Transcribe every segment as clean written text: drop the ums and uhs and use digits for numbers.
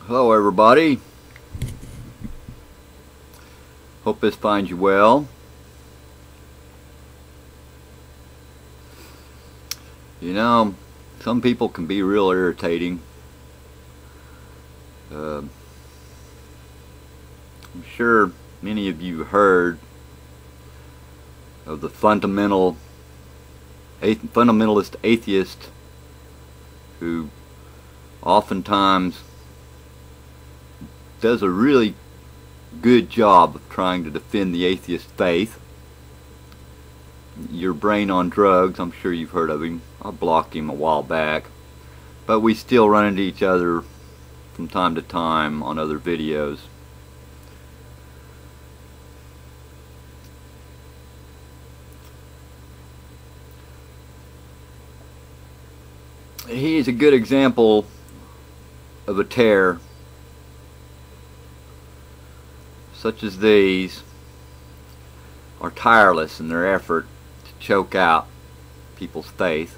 Hello everybody. Hope this finds you well. You know, some people can be real irritating. I'm sure many of you heard of the fundamentalist atheist who oftentimes does a really good job of trying to defend the atheist faith. Your brain on drugs, I'm sure you've heard of him. I blocked him a while back, but we still run into each other from time to time on other videos. He is a good example of a terror. Such as these are tireless in their effort to choke out people's faith.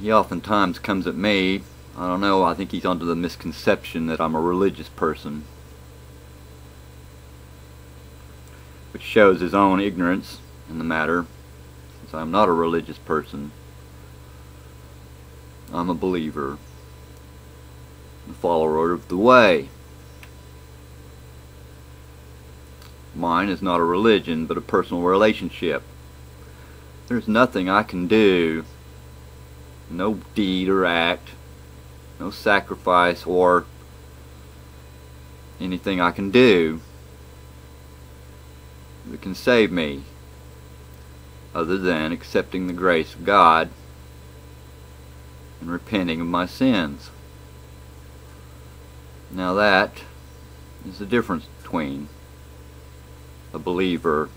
He oftentimes comes at me, I don't know, I think he's under the misconception that I'm a religious person, which shows his own ignorance in the matter, since I'm not a religious person. I'm a believer, a follower of the way. Mine is not a religion, but a personal relationship. There's nothing I can do, no deed or act, no sacrifice or anything I can do that can save me, other than accepting the grace of God and repenting of my sins. Now that is the difference between a believer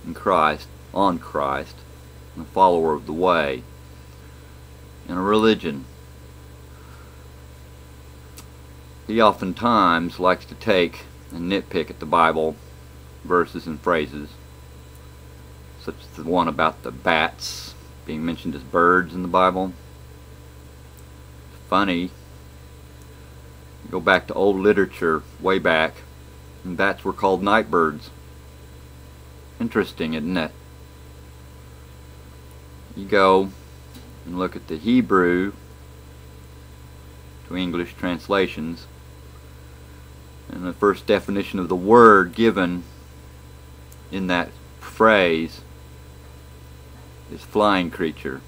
in Christ, on Christ, and a follower of the way, and a religion. He oftentimes likes to take and nitpick at the Bible verses and phrases, such as the one about the bats being mentioned as birds in the Bible. Funny, go back to old literature way back, and bats were called night birds. Interesting, isn't it? You go and look at the Hebrew to English translations, and the first definition of the word given in that phrase is flying creature.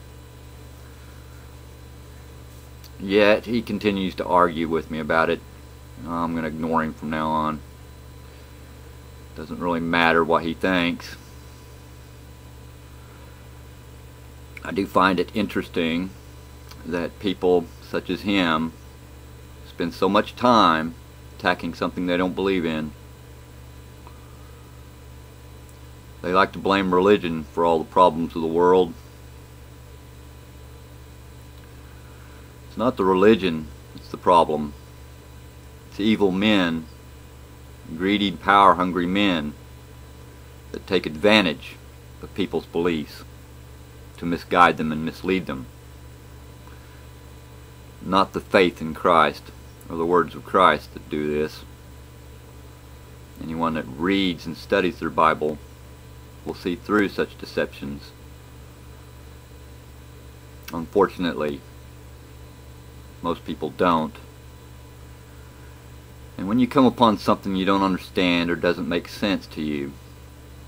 Yet he continues to argue with me about it. I'm going to ignore him from now on. Doesn't really matter what he thinks. I do find it interesting that people such as him spend so much time attacking something they don't believe in. They like to blame religion for all the problems of the world. It's not the religion that's the problem. It's evil men, greedy, power-hungry men that take advantage of people's beliefs to misguide them and mislead them. Not the faith in Christ or the words of Christ that do this. Anyone that reads and studies their Bible will see through such deceptions. Unfortunately, most people don't. And when you come upon something you don't understand or doesn't make sense to you,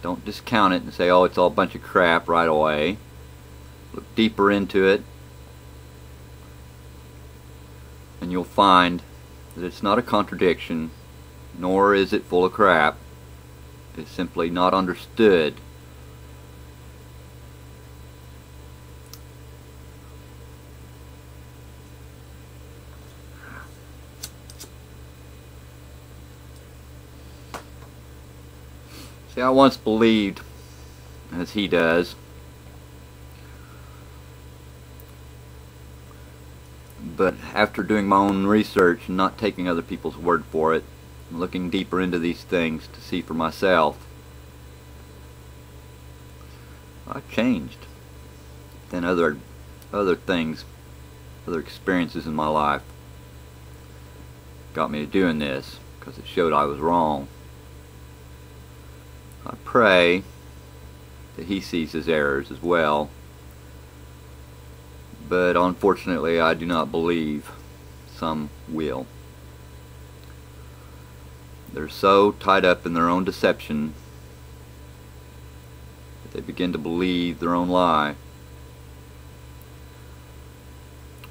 don't discount it and say, oh, it's all a bunch of crap right away. Look deeper into it, and you'll find that it's not a contradiction, nor is it full of crap. It's simply not understood. See, I once believed, as he does, but after doing my own research and not taking other people's word for it, and looking deeper into these things to see for myself, I've changed than other things, other experiences in my life. got me to doing this, because it showed I was wrong. I pray that he sees his errors as well, but unfortunately I do not believe some will. They're so tied up in their own deception that they begin to believe their own lie.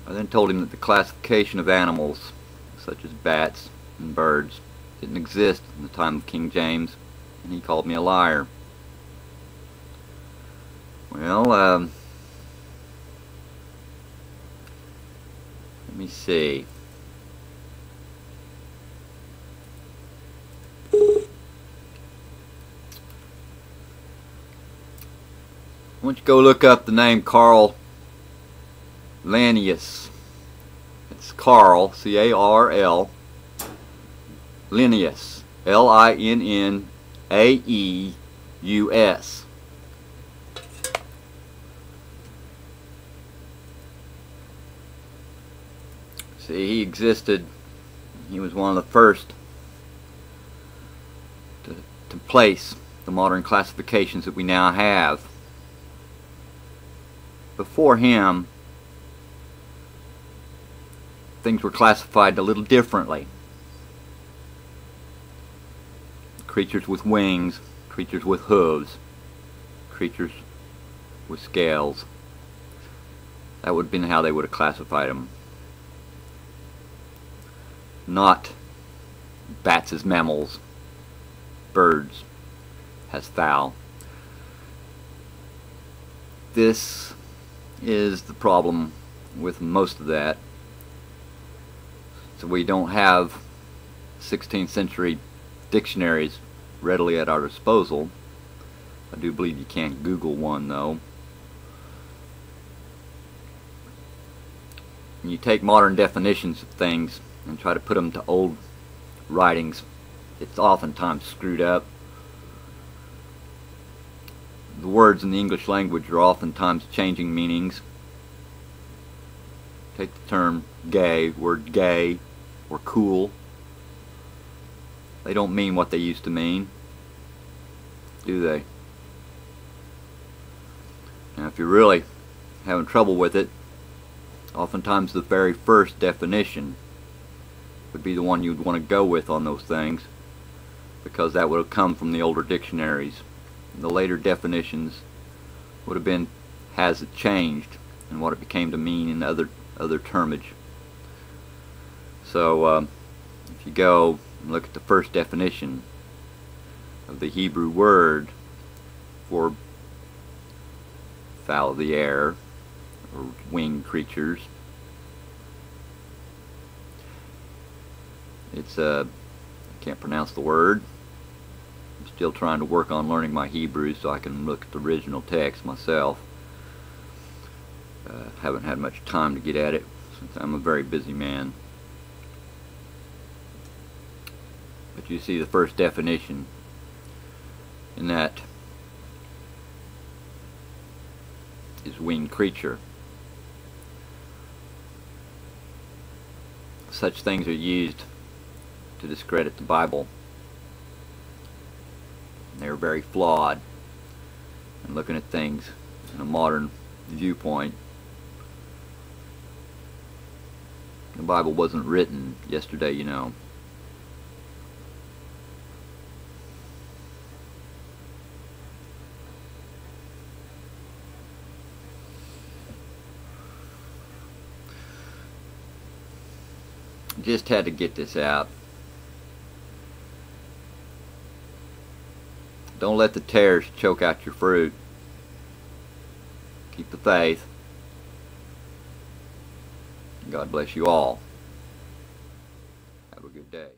I then told him that the classification of animals, such as bats and birds, didn't exist in the time of King James, and he called me a liar. Well, let me see. Why don't you go look up the name Carl Linnaeus. It's Carl, C-A-R-L, Linnaeus, L-I-N-N-A-E-U-S. See, he existed. He was one of the first to place the modern classifications that we now have. Before him, things were classified a little differently. Creatures with wings, creatures with hooves, creatures with scales. That would have been how they would have classified them. Not bats as mammals, birds as fowl. This is the problem with most of that. So we don't have 16th century dictionaries readily at our disposal. I do believe you can't Google one though. When you take modern definitions of things and try to put them to old writings, it's oftentimes screwed up. The words in the English language are oftentimes changing meanings. Take the term gay, word gay, or cool. They don't mean what they used to mean, do they? Now if you're really having trouble with it, oftentimes the very first definition would be the one you'd want to go with on those things, because that would have come from the older dictionaries. The later definitions would have been, has it changed, and what it became to mean in other termage. So if you go and look at the first definition of the Hebrew word for fowl of the air or winged creatures, it's I can't pronounce the word. I'm still trying to work on learning my Hebrew so I can look at the original text myself. Haven't had much time to get at it since I'm a very busy man. But you see the first definition in that is winged creature. Such things are used to discredit the Bible. They're very flawed. And looking at things in a modern viewpoint, the Bible wasn't written yesterday, you know. Just had to get this out. Don't let the tares choke out your fruit. Keep the faith. God bless you all. Have a good day.